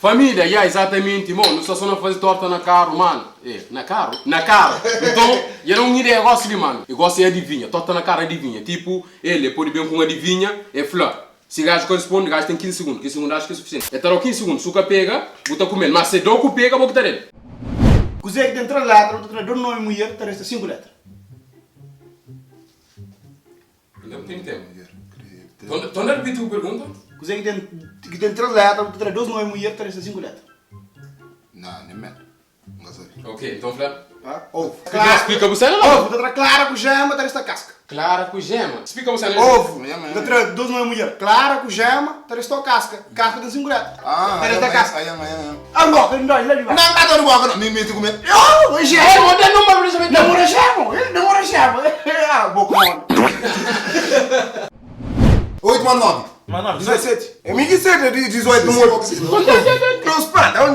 Família, yeah, exatamente, mano. Não só não fazer torta na carro, mano. Na carro? Na carro. Então, eu não ideia, eu gosto de, mano. Eu gosto de adivinha. Torta na cara adivinha. Tipo, ele pode bem com adivinha, é flor. Se o gajo corresponde, o gajo tem 15 segundos. 15 segundos acho que é suficiente. Então, 15 segundos, se o pega, bota comendo. Mas se dou que pega, vou botar ele. Cos'è che dentro l'altro, tra due noi mulher, te resta 5 lettere. Não tem tempo. Então, repete a pergunta? Cos'è che dentro l'altro, tra due noi mulher, te resta 5 lettere. Não, nem mesmo. Não sei. Ok, então, Flávio. Ovo. Explica você, não? Ovo, tra clara com gema, te resta casca. Clara com gema. Explica você, não? Ovo, tra due noi mulher, clara com gema, te resta casca. Casca tem 5 lettere. Te resta casca. Ah, no, che non vai. Não, tá no boca, não. Me mete comer. Oh, o gema. Não tem Não mora gema, ele não mora gema. Ah, bocão. 8 mais 9. Mas não, 17. É 17 de 18 do mundo. Não, espera,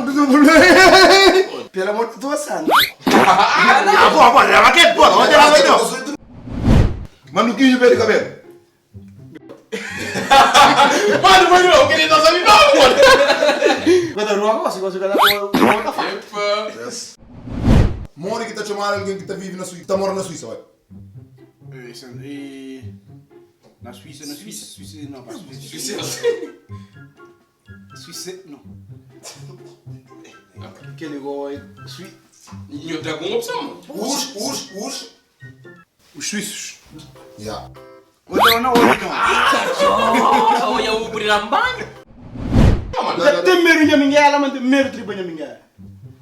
pelo amor de Deus, santo. Ah, pô, leva aqui, pô, onde ela vai então? Mano, que eu perdi cabelo. Mano, eu queria dar sabe não, mano. Guarda, não gosto, gosto de outra fala. Mori que tá chamando alguém que tá vive na Suíça, que tá morando na Suíça, ué. Na Suíça, não, Suíça, não. Que ligou aí, Suíça. Eu tenho alguma opção, Os suíços. Yeah. Outra não, Olha o Burirambang. Não, mano. tem medo de minguela, mas tem medo de tripa de minguela.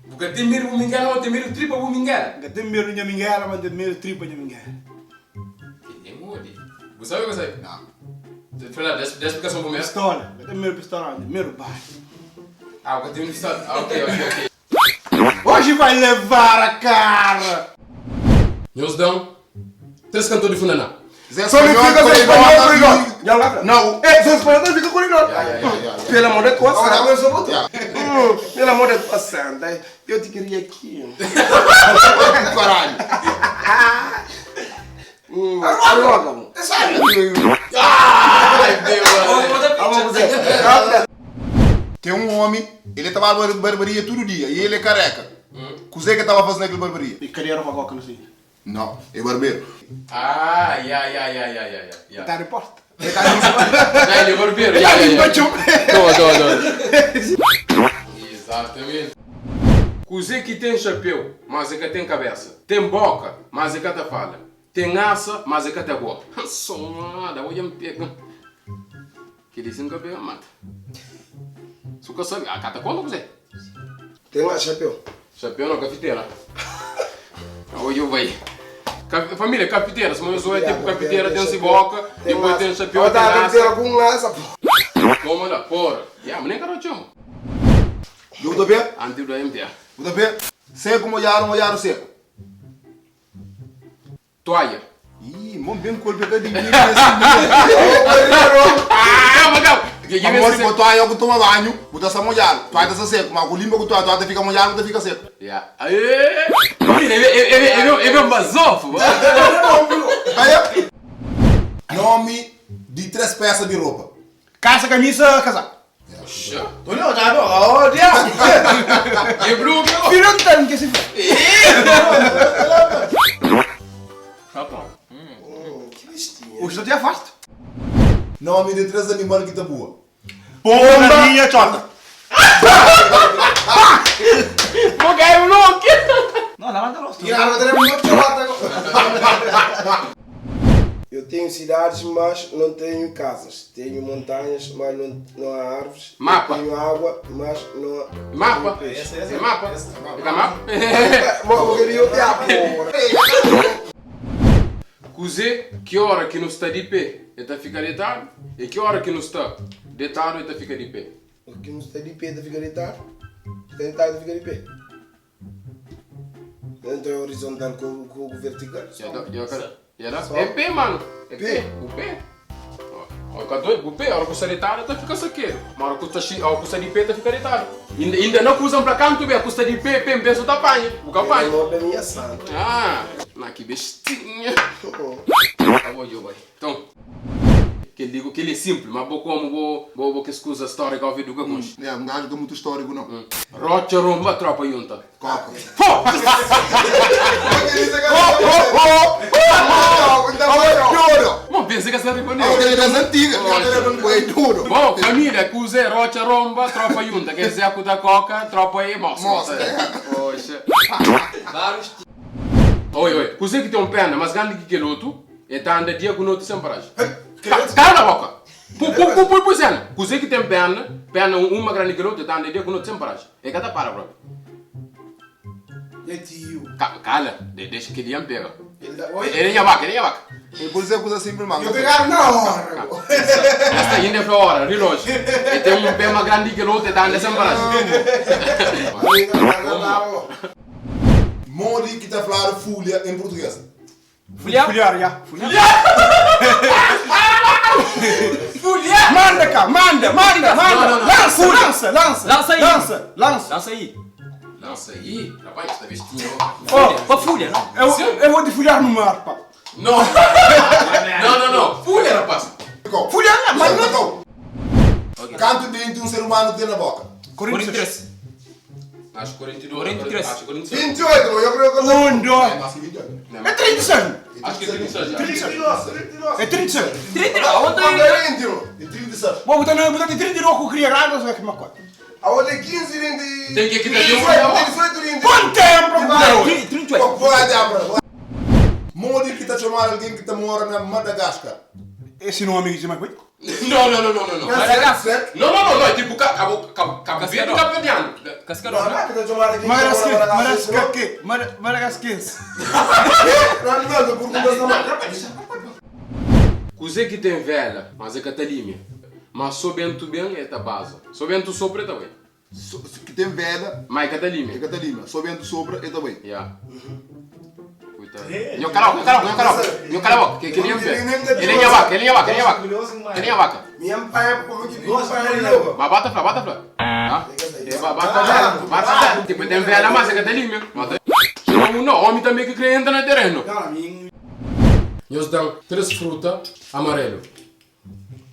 Porque tem medo de minguela, não tem medo de tripa de minguela. Tem medo de minguela, mas tem medo de tripa de minguela. Que mode. Você sabe o que você? Não. Fala, dá explicação para mim. Pistola, tem medo de pistola, tem medo de bar. Ah, eu tenho que ok. Hoje vai levar a cara. Nós dão 3 cantores de Funaná. Só me fica sem espanhol, Corridor. Não, só espanhol, fica Corridor. Pelo amor de Deus, pelo amor de Deus, Santa, eu te queria aqui. Caralho. Arroga, Ai, Deus. Tem um homem, ele tava na barbearia todo dia e ele é careca. Cos'è que tava fazendo aquela barbearia? E queria roubar coca no sim. Não, é barbeiro. Ah, yeah. Tá de porta. Ele é barbeiro. Exatamente. Cos'è que tem chapéu, mas é que tem cabeça. Tem boca, mas é que te fala. Tem asa, mas é que te gosta. Só nada, olha me pega. Que dizem que é mata. Suca sabe, a cata conta você. Tem lá chapéu. Chapéu na cafeteira. Olha vai. Família, cafeteira, se eu sou tipo cafeteira, tem boca, depois tem chapéu, tem asa. Com laça. Como lá, porra. Yeah, mas nem quero chamo. Eu tô bem? Antigo da MTA. Eu tô bem? Seco, molhado seco. Toalha. Ih, mano, bem colpe que de Ah, Magal! Amor, botou aí eu tomo banho, botou essa molhado. Tu ainda tá seco, mas o limpa que tu ainda fica molhado, ainda fica seco. Yeah. Família, é um basofo. Aí, nome de 3 peças de roupa. Calça, camisa, casaco. Olha, já olha. E Bruno? Filho não tem que se faz. O senhor te afasta. Nome de 3 animais que tá boa. Pomba, minha chota. Vou ganhar um louco. Não, não, não. Eu tenho cidades, mas não tenho casas. Tenho montanhas, mas não há árvores. Mapa. Tenho água, mas não há... Mapa. É mapa. Fica mapa. Cos'è que hora que não está de pé, ele fica deitado, e que hora que não está deitado, ele fica de pé. O que não está de pé, fica deitado. Está deitado, fica de pé. Então é horizontal com o vertical. É pé, mano. É pé. O pé. O pé, a hora que está deitado, ele fica saqueiro. Mas a hora que está de pé, ele fica deitado. Ainda não usam para canto, a custa de pé, pé, pensa da panha. O capanha. O da minha santa. Ah, mas que bestinha. Então, que ele é simples, mas vou que escusa história que eu ouvi do que conche. É, um gajo que é muito histórico, não. Rocha, romba, tropa junta. Coca. Bom, pensa que essa riba É nem. das antigas, é duro. Bom, família, cuse, rocha, romba, tropa junta. Quer dizer, a da coca, tropa aí, mostra. Poxa. Vários Oi, cuse que tem um perna, mas grande que outro, e tá andando dia com outro sem paragem. Cala a boca! Por cena, cuse que tem perna uma grande que outro, tá andando dia com outro sem paragem. É cada para, bro. É tio. Cala, deixa que ele pega. Oi? Ele é vaca. E por isso é coisa simples, mano. Eu pegaram na hora. Esta ainda é pra hora, relógio. E tem um pé mais grande que o outro, tá andando sem paragem. Modi que tá falando folha em português. Fulhar? Folhar, já. Fulha! Manda cá, manda. Não. Lança. Lança aí. Lança. Lança aí. Nossa, aí, rapaz, esta vestinha. Para folha, não? Eu vou te folhar no mar, pá. Não. Fulha, rapaz. Folhar, mas não. não. Quanto dente um ser humano tem na boca? 43. Acho 42. 43. Acho 46. 28, eu creio que não. Um, dois. É mais que 28. É 36. Acho que é 36 já. 32. É 36. 39. Onde Quando é? é 21? E 37. Vou botar de 39 que eu queria grande, não sei o que me conta. Aonde é 15 20. Tem que quitar de 18 20. Quanto tempo? 38. Pode abrir. Modi que tá chamando alguém que tá morando na Madagascar. Esse nome que se chama coisa? Não. Madagascar? Não, é tipo Cabo Verde e Cabo Verdeano. Cascarão. Caraca, tá chamando aqui. Madagasquense. Não, por Cuse que tem velha, mas é catalimia. Mas sobento bem é a base. Sobento sopra também. Que tem velha, Mas é é catalimia. Catalina. Só vento sobra e também. Yeah. Nho cala a boca. Que ele é ver. Ele é vaca. Minha pai, como que gosta de novo? Mas bata flor. Tá? Bata. Tipo, tem velha, mas é catalimia. Não, homem também que crê entra no terreno. Nós damos 3 frutas amarelo.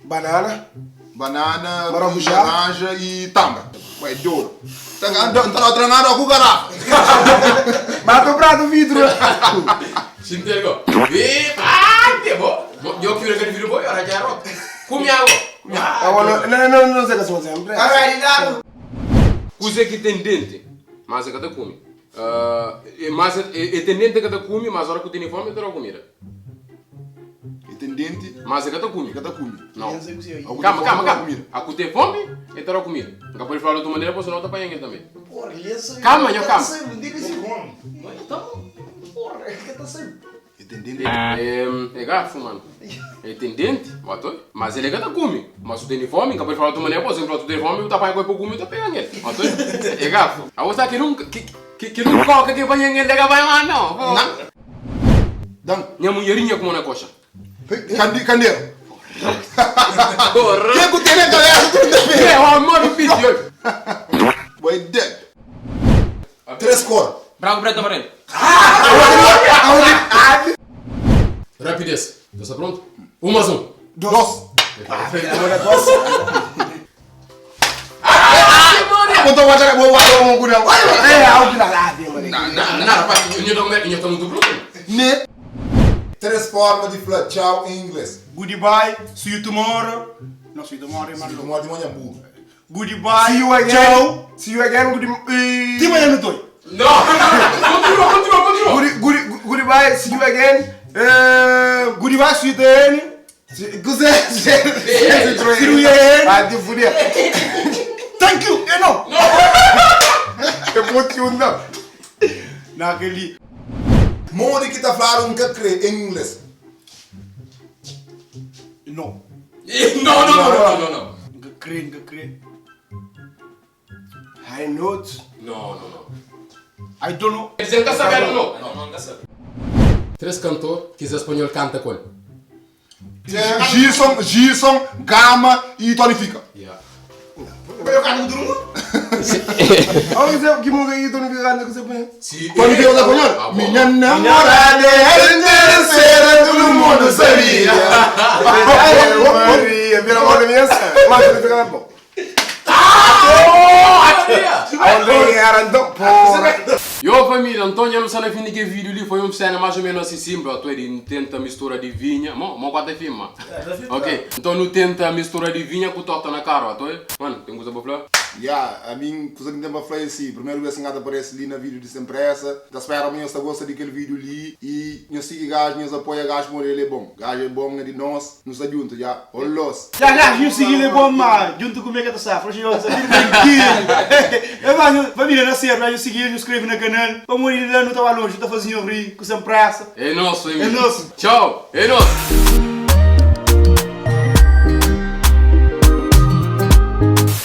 Banana. Banana, Maracujá. laranja e tanga. Ué, duro. Tá treinando com garrafa. Mata o prato vidro. Sintelgo. Eu quero que ele vire boi, ora já é rota. Come água. Não sei o que você sempre. Cuse que tem dente, mas é que te come. Mas é tem dente que te come, mas a hora que tem fome, é comida. E tem dente, Mas é que te come. cada come. Não. Algum Calma. tem fome, A que tem fome, é ter comida. Não pode falar de outra maneira, porque senão tá apanhando também. Porra, isso. Calma. Diga esse nome. Então, porra, é que tá sempre. E tem dente. É garfo, mano. Ele tem dente, mas ele é que te come. Mas se tem fome, não pode falar de outra maneira, porque senão tu tem fome, tu apanha com comer, tu pega ele. É garfo. A outra que não coca que apanha ele, que vai lá, não. Dan, Minha mulherinha como na coxa. candeiro. Porra! Quem que tem na galera? É o amor do vídeo. Ué, dead. 3 cores. Branco, preto, amarelo. Rapidez. Está pronto? Um mais um. 2. Não, rapaz, eu estou muito bruto. Ne. 3 formas de falar tchau em inglês. Goodbye, see you tomorrow. Não, see you tomorrow, mano. Tu mora de manhã burro. Goodbye, See you again. ciao. See you again. Ti manhã no toi. Não! Continua! Goodbye. See you again. Goodbye, see you then. See you again. Ah, te fuder. Thank you. Não. Eu vou te undar. Naquele. Modi que tá falando que crê em inglês. Não. Não! Crê. High notes. Não. I don't know. Você não está sabendo, não? Não está sabendo. 3 cantores que os espanhol canta com ele. Gilson, Gama e Tony Fica. Yeah. Eu quero todo mundo. Olha que música aí, tô no virando que você põe. Quando eu da Cunhão, minha namorada era interesseira, todo mundo sabia. Maria, pelo amor de Deus, mas ele fica na boca. Onde era então, porra. Yo família, então já não sabe fim que vídeo ali foi cena mais ou menos assim simples, tu ele tenta mistura de vinha, mo quatro filma. Ok, então não tenta mistura de vinha com torta na cara, tu mano, tem coisa para falar? A mim, coisa que tem para falar assim, primeiro vez que aparece ali na vídeo de sempre essa, da espera a mim eu gosta daquele vídeo ali e eu sigo gajo, eu apoio gajo, mas ele é bom. Gajo é bom, é de nós, nos juntos já, olhos. Já gajo, eu segui ele é bom, mas junto comigo é da safra, eu sei que eu vou família na serra, eu segui, eu escrevo na canal, para morrer lá não estava longe, eu estava fazendo rir, com essa praça. É nosso, É nosso. Tchau, é nosso.